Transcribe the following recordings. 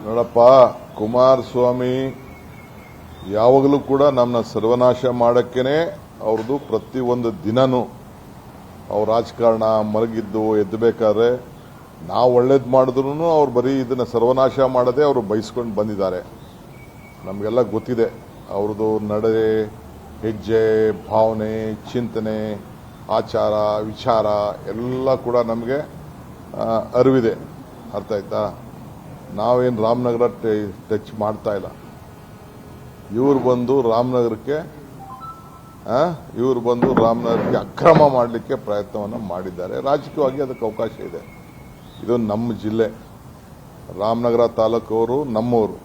ನೋಡಪ್ಪ, ಕುಮಾರಸ್ವಾಮಿ ಯಾವಾಗಲೂ ಕೂಡ ನಮ್ಮನ್ನ ಸರ್ವನಾಶ ಮಾಡಕ್ಕೇನೆ ಅವ್ರದ್ದು ಪ್ರತಿಯೊಂದು ದಿನನೂ ಅವ್ರ ರಾಜಕಾರಣ ಮಲಗಿದ್ದು ಎದ್ದಬೇಕಾದ್ರೆ ನಾವು ಒಳ್ಳೇದು ಮಾಡಿದ್ರು ಅವ್ರು ಬರೀ ಇದನ್ನ ಸರ್ವನಾಶ ಮಾಡದೆ ಅವರು ಬಯಸ್ಕೊಂಡು ಬಂದಿದ್ದಾರೆ. ನಮಗೆಲ್ಲ ಗೊತ್ತಿದೆ ಅವ್ರದ್ದು ನಡೆ, ಹೆಜ್ಜೆ, ಭಾವನೆ, ಚಿಂತನೆ, ಆಚಾರ, ವಿಚಾರ ಎಲ್ಲ ಕೂಡ ನಮಗೆ ಅರಿವಿದೆ. ಅರ್ಥ ಆಯ್ತಾ? ನಾವೇನು ರಾಮನಗರ ಟಚ್ ಮಾಡ್ತಾ ಇಲ್ಲ. ಇವ್ರು ಬಂದು ರಾಮನಗರಕ್ಕೆ ಅಕ್ರಮ ಮಾಡಲಿಕ್ಕೆ ಪ್ರಯತ್ನವನ್ನು ಮಾಡಿದ್ದಾರೆ. ರಾಜಕೀಯವಾಗಿ ಅದಕ್ಕೆ ಅವಕಾಶ ಇದೆ. ಇದು ನಮ್ಮ ಜಿಲ್ಲೆ. ರಾಮನಗರ ತಾಲೂಕವರು ನಮ್ಮವರು,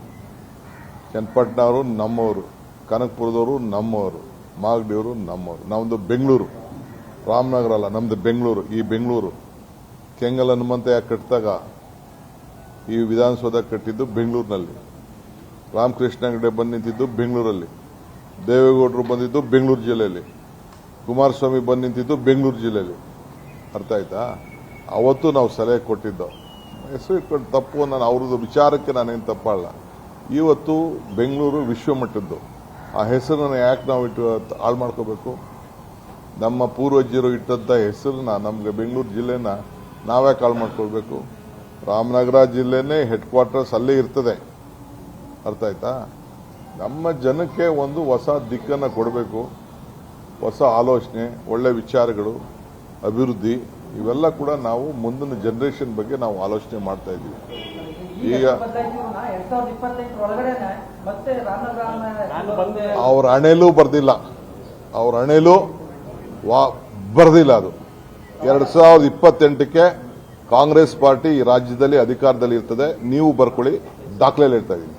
ಚನ್ನಪಟ್ಟಣವರು ನಮ್ಮವರು, ಕನಕಪುರದವರು ನಮ್ಮವರು, ಮಾಗಡಿಯವರು ನಮ್ಮವರು. ನಮ್ಮದು ಬೆಂಗಳೂರು, ರಾಮನಗರ ಅಲ್ಲ, ನಮ್ಮದು ಬೆಂಗಳೂರು. ಈ ಬೆಂಗಳೂರು ಕೆಂಗಲ್ ಹನುಮಂತಯ್ಯ ಕಟ್ಟಿದಾಗ ಈ ವಿಧಾನಸೌಧ ಕಟ್ಟಿದ್ದು ಬೆಂಗಳೂರಿನಲ್ಲಿ. ರಾಮಕೃಷ್ಣ ಹೆಗಡೆ ಬಂದು ನಿಂತಿದ್ದು ಬೆಂಗಳೂರಲ್ಲಿ. ದೇವೇಗೌಡರು ಬಂದಿದ್ದು ಬೆಂಗಳೂರು ಜಿಲ್ಲೆಯಲ್ಲಿ. ಕುಮಾರಸ್ವಾಮಿ ಬಂದು ನಿಂತಿದ್ದು ಬೆಂಗಳೂರು ಜಿಲ್ಲೆಯಲ್ಲಿ. ಅರ್ಥ ಆಯ್ತಾ? ಅವತ್ತು ನಾವು ಸಲಹೆ ಕೊಟ್ಟಿದ್ದು. ಹೆಸರು ಇಟ್ಕೊಂಡು ತಪ್ಪು, ನಾನು ಅವ್ರದ್ದು ವಿಚಾರಕ್ಕೆ ನಾನೇನು ತಪ್ಪಲ್ಲ. ಇವತ್ತು ಬೆಂಗಳೂರು ವಿಶ್ವಮಟ್ಟದ್ದು. ಆ ಹೆಸರನ್ನು ಯಾಕೆ ನಾವು ಹಾಳು ಮಾಡ್ಕೋಬೇಕು? ನಮ್ಮ ಪೂರ್ವಜರು ಇಟ್ಟಂತ ಹೆಸರನ್ನ, ನಮಗೆ ಬೆಂಗಳೂರು ಜಿಲ್ಲೆನ ನಾವ್ಯಾಕೆ ಹಾಳು ಮಾಡ್ಕೊಳ್ಬೇಕು? ರಾಮನಗರ ಜಿಲ್ಲೆನೇ ಹೆಡ್ ಕ್ವಾರ್ಟರ್ಸ್ ಅಲ್ಲೇ ಇರ್ತದೆ. ಅರ್ಥ ಆಯ್ತಾ? ನಮ್ಮ ಜನಕ್ಕೆ ಒಂದು ಹೊಸ ದಿಕ್ಕನ್ನು ಕೊಡಬೇಕು, ಹೊಸ ಆಲೋಚನೆ, ಒಳ್ಳೆ ವಿಚಾರಗಳು, ಅಭಿವೃದ್ಧಿ, ಇವೆಲ್ಲ ಕೂಡ ನಾವು ಮುಂದಿನ ಜನರೇಷನ್ ಬಗ್ಗೆ ನಾವು ಆಲೋಚನೆ ಮಾಡ್ತಾ ಇದ್ದೀವಿ. ಈಗ ಅವ್ರ ಹಣೆಲೂ ಬರ್ದಿಲ್ಲ, ಅವ್ರ ಹಣೆಲೂ ಬರ್ದಿಲ್ಲ. ಅದು 2028ಕ್ಕೆ ಕಾಂಗ್ರೆಸ್ ಪಾರ್ಟಿ ಈ ರಾಜ್ಯದಲ್ಲಿ ಅಧಿಕಾರದಲ್ಲಿ ಇರ್ತದೆ. ನೀವು ಬರ್ಕೊಳ್ಳಿ, ದಾಖಲೆಯಲ್ಲಿ ಹೇಳ್ತಾ ಇದ್ದೀನಿ.